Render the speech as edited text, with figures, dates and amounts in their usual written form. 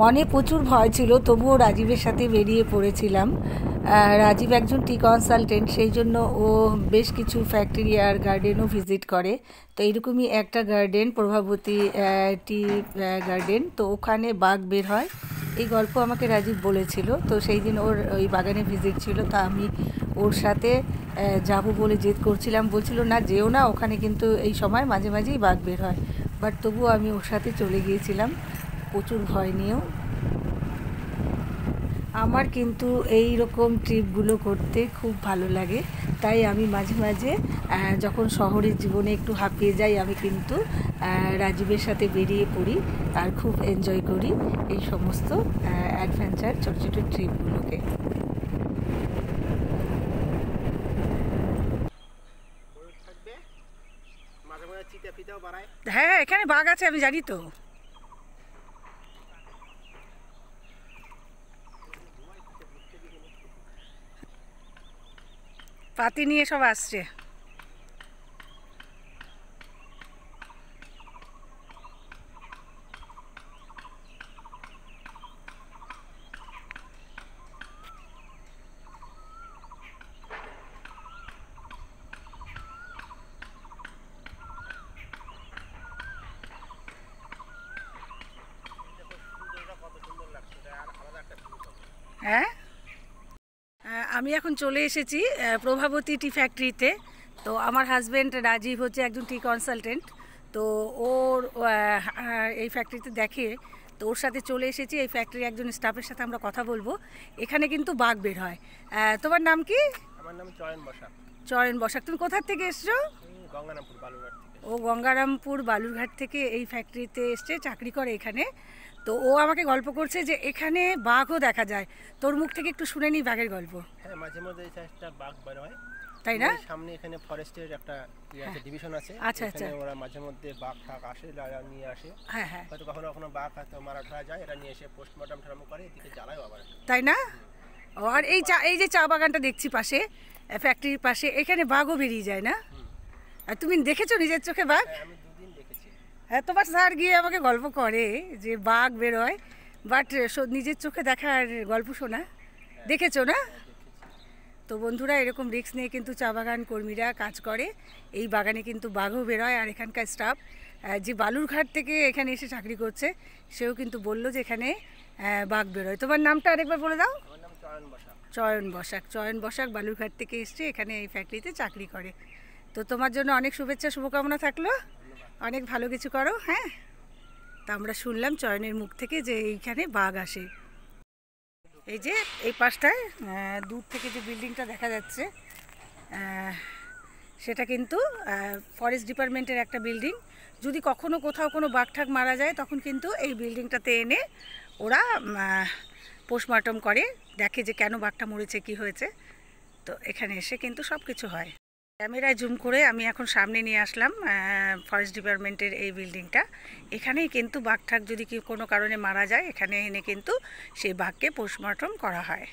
মনে প্রচুর ভয় ছিল, তবুও রাজীবের সাথে বেরিয়ে পড়েছিলাম। রাজীব একজন টি কনসালটেন্ট, সেই জন্য ও বেশ কিছু ফ্যাক্টরি আর গার্ডেনও ভিজিট করে। তো এইরকমই একটা গার্ডেন প্রভাবতী টি গার্ডেন, তো ওখানে বাঘ বের হয় এই গল্প আমাকে রাজীব বলেছিল। তো সেই দিন ওর ওই বাগানে ভিজিট ছিল, তা আমি ওর সাথে যাব বলে জেদ করছিলাম। বলছিল না যেও না, ওখানে কিন্তু এই সময় মাঝে মাঝেই বাঘ বের হয়। বাট তবুও আমি ওর সাথে চলে গিয়েছিলাম প্রচুর ভয় নিয়েও। আমার কিন্তু এই রকম ট্রিপগুলো করতে খুব ভালো লাগে, তাই আমি মাঝে মাঝে যখন শহরের জীবনে একটু হাঁপিয়ে যাই, আমি কিন্তু রাজীবের সাথে বেরিয়ে পড়ি আর খুব এনজয় করি এই সমস্ত অ্যাডভেঞ্চার ছোটো ছোটো ট্রিপগুলোকে। হ্যাঁ, এখানে বাঘ আছে আমি জানি তো। পাতি নিয়ে সব আসছে। হ্যাঁ, আমি এখন চলে এসেছি প্রভাবতী টি ফ্যাক্টরিতে। তো আমার হাজব্যান্ড রাজীব হচ্ছে একজন টি কনসালটেন্ট, তো ওর এই ফ্যাক্টরিতে দেখে, তো ওর সাথে চলে এসেছি। এই ফ্যাক্টরির একজন স্টাফের সাথে আমরা কথা বলবো। এখানে কিন্তু বাঘ বের হয়। তোমার নাম কি? আমার নাম চয়ন বসাক। চয়ন বসাক। তুমি কোথা থেকে এসছো? গঙ্গারামপুর বালুরঘাট থেকে। ও গঙ্গারামপুর বালুরঘাট থেকে এই ফ্যাক্টরিতে এসছে, চাকরি করে এখানে। তো ও আমাকে গল্প করছে যে এখানে বাঘও দেখা যায়। তোর মুখ থেকে একটু শুনে নিই বাঘের গল্প। হ্যাঁ, মাঝে মধ্যে একটা বাঘ বের হয়, তাই না? সামনে এখানে ফরেস্টের একটা ডিভিশন আছে। আচ্ছা আচ্ছা, ওরা মাঝে মধ্যে বাঘ ঠাক আসে, নিয়ে আসে। হ্যাঁ হ্যাঁ, হয়তো কখনো কখনো বাঘ হয়তো মারা ধরা যায়, এরা নিয়ে এসে পোস্টমর্টম টার্ম করে, এদিকে জ্বালায় আবার। তাই না? আর এই যে চা বাগানটা দেখছি পাশে, ফ্যাক্টরির পাশে, এখানে বাঘও বেরিয়ে যায় না? আর তুমি দেখেছো নিজের চোখে বাঘ? আমি দুদিন দেখেছি। হ্যাঁ, তোমার স্যার গিয়ে আমাকে গল্প করে যে বাঘ বেরোয়, বাট নিজের চোখে দেখার গল্প শোনা। দেখেছো না? তো বন্ধুরা, এরকম রিস্ক নিয়ে কিন্তু চা বাগান কর্মীরা কাজ করে। এই বাগানে কিন্তু বাঘও বেরোয়। আর এখানকার স্টাফ যে বালুরঘাট থেকে এখানে এসে চাকরি করছে, সেও কিন্তু বললো যে এখানে বাঘ বেরোয়। তোমার নামটা আরেকবার বলে দাও। আমার নাম চয়ন বসাক। চয়ন বসাক। চয়ন বসাক বালুরঘাট থেকে এসছে, এখানে এই ফ্যাক্টরিতে চাকরি করে। তো তোমার জন্য অনেক শুভেচ্ছা, শুভকামনা থাকলো, অনেক ভালো কিছু করো। হ্যাঁ, তা আমরা শুনলাম চয়নের মুখ থেকে যে এইখানে বাঘ আসে। এই যে এই পাশটায় দূর থেকে যে বিল্ডিংটা দেখা যাচ্ছে, সেটা কিন্তু ফরেস্ট ডিপার্টমেন্টের একটা বিল্ডিং। যদি কখনো কোথাও কোনো বাঘ ঠাক মারা যায়, তখন কিন্তু এই বিল্ডিংটাতে এনে ওরা পোস্টমর্টম করে, দেখে যে কেন বাঘটা মরেছে, কি হয়েছে। তো এখানে এসে কিন্তু সব কিছু হয়। ক্যামেরায় জুম করে আমি এখন সামনে নিয়ে আসলাম ফরেস্ট ডিপার্টমেন্টের এই বিল্ডিংটা। এখানেই কিন্তু বাঘ ঠাক যদি কোনো কারণে মারা যায়, এখানে এনে কিন্তু সেই বাঘকে পোস্টমর্টম করা হয়।